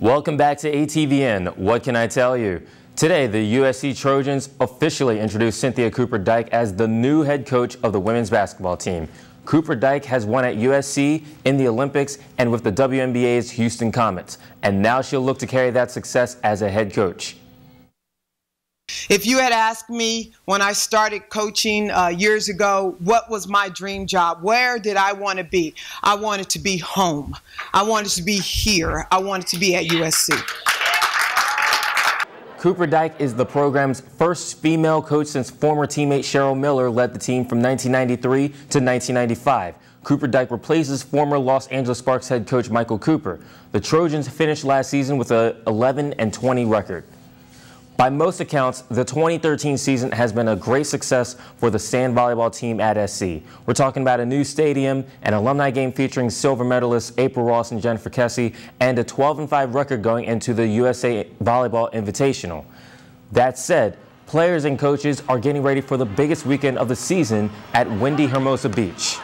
Welcome back to ATVN. What can I tell you? Today, the USC Trojans officially introduced Cynthia Cooper-Dyke as the new head coach of the women's basketball team. Cooper-Dyke has won at USC, in the Olympics, and with the WNBA's Houston Comets. And now she'll look to carry that success as a head coach. If you had asked me when I started coaching years ago, what was my dream job? Where did I want to be? I wanted to be home. I wanted to be here. I wanted to be at USC. Cooper-Dyke is the program's first female coach since former teammate Cheryl Miller led the team from 1993 to 1995. Cooper-Dyke replaces former Los Angeles Sparks head coach Michael Cooper. The Trojans finished last season with an 11-20 record. By most accounts, the 2013 season has been a great success for the sand volleyball team at SC. We're talking about a new stadium, an alumni game featuring silver medalists April Ross and Jennifer Kessie, and a 12-5 record going into the USA Volleyball Invitational. That said, players and coaches are getting ready for the biggest weekend of the season at windy Hermosa Beach.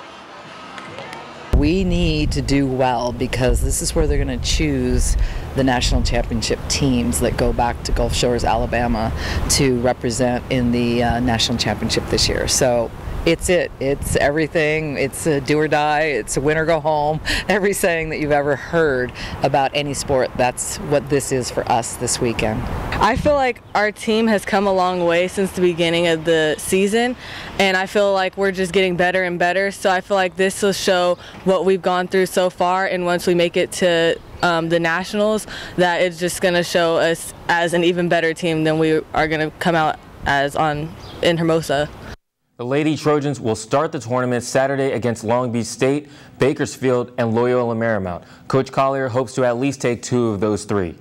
We need to do well because this is where they're going to choose the national championship teams that go back to Gulf Shores, Alabama to represent in the national championship this year. So it's everything. It's a do or die. It's a win or go home. Every saying that you've ever heard about any sport, that's what this is for us this weekend. I feel like our team has come a long way since the beginning of the season, and I feel like we're just getting better and better. So I feel like this will show what we've gone through so far, and once we make it to the Nationals, that it's just going to show us as an even better team than we are going to come out as in Hermosa. The Lady Trojans will start the tournament Saturday against Long Beach State, Bakersfield, and Loyola Marymount. Coach Collier hopes to at least take 2 of those 3.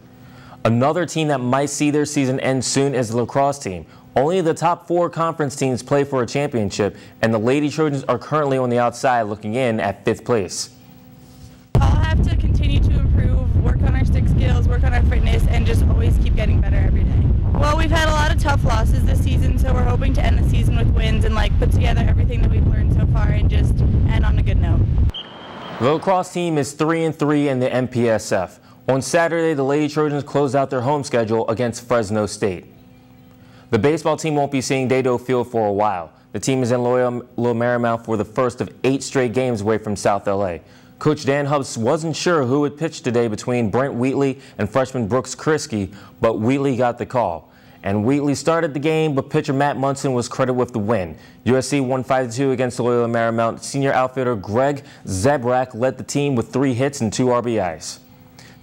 Another team that might see their season end soon is the lacrosse team. Only the top 4 conference teams play for a championship, and the Lady Trojans are currently on the outside looking in at 5th place. I'll have to continue to improve, work on our stick skills, work on our fitness, and just always keep getting better every day. Well, we've had a lot of tough losses this season, so we're hoping to end the season with wins and put together everything that we've learned so far and just end on a good note. The lacrosse team is 3-3 in the MPSF. On Saturday, the Lady Trojans closed out their home schedule against Fresno State. The baseball team won't be seeing Dado Field for a while. The team is in Loyola Marymount for the first of 8 straight games away from South LA. Coach Dan Hubbs wasn't sure who would pitch today between Brent Wheatley and freshman Brooks Kriske, but Wheatley got the call. And Wheatley started the game, but pitcher Matt Munson was credited with the win. USC won 5-2 against Loyola Marymount. Senior outfielder Greg Zebrak led the team with 3 hits and 2 RBIs.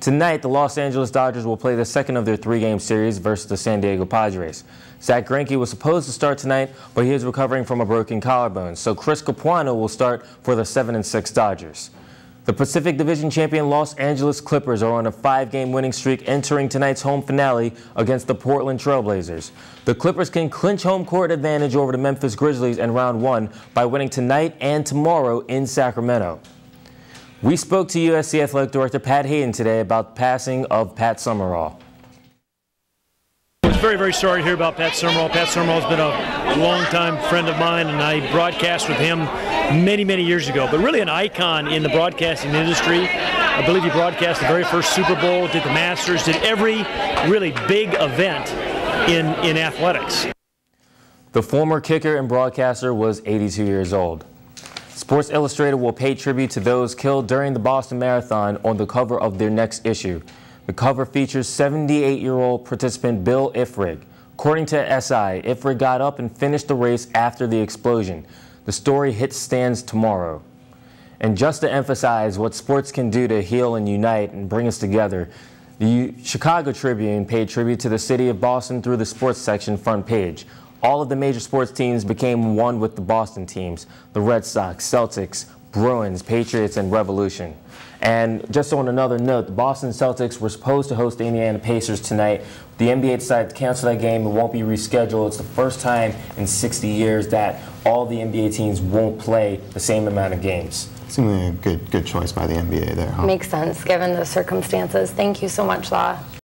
Tonight, the Los Angeles Dodgers will play the second of their 3-game series versus the San Diego Padres. Zach Greinke was supposed to start tonight, but he is recovering from a broken collarbone, so Chris Capuano will start for the 7-6 Dodgers. The Pacific Division champion Los Angeles Clippers are on a 5-game winning streak entering tonight's home finale against the Portland Trail Blazers. The Clippers can clinch home court advantage over the Memphis Grizzlies in round 1 by winning tonight and tomorrow in Sacramento. We spoke to USC Athletic Director Pat Hayden today about the passing of Pat Summerall. I was very, very sorry to hear about Pat Summerall. Pat Summerall has been a longtime friend of mine, and I broadcast with him many, many years ago, but really an icon in the broadcasting industry. I believe he broadcast the very first Super Bowl, did the Masters, did every really big event in athletics. The former kicker and broadcaster was 82 years old. Sports Illustrated will pay tribute to those killed during the Boston Marathon on the cover of their next issue. The cover features 78-year-old participant Bill Ifrig. According to SI, Ifrig got up and finished the race after the explosion. The story hits stands tomorrow. And just to emphasize what sports can do to heal and unite and bring us together, the Chicago Tribune paid tribute to the city of Boston through the sports section front page. All of the major sports teams became one with the Boston teams: the Red Sox, Celtics, Bruins, Patriots, and Revolution. And just on another note, the Boston Celtics were supposed to host the Indiana Pacers tonight. The NBA decided to cancel that game. It won't be rescheduled. It's the first time in 60 years that all the NBA teams won't play the same amount of games. Seemingly a good choice by the NBA there, huh? Makes sense given the circumstances. Thank you so much, Law.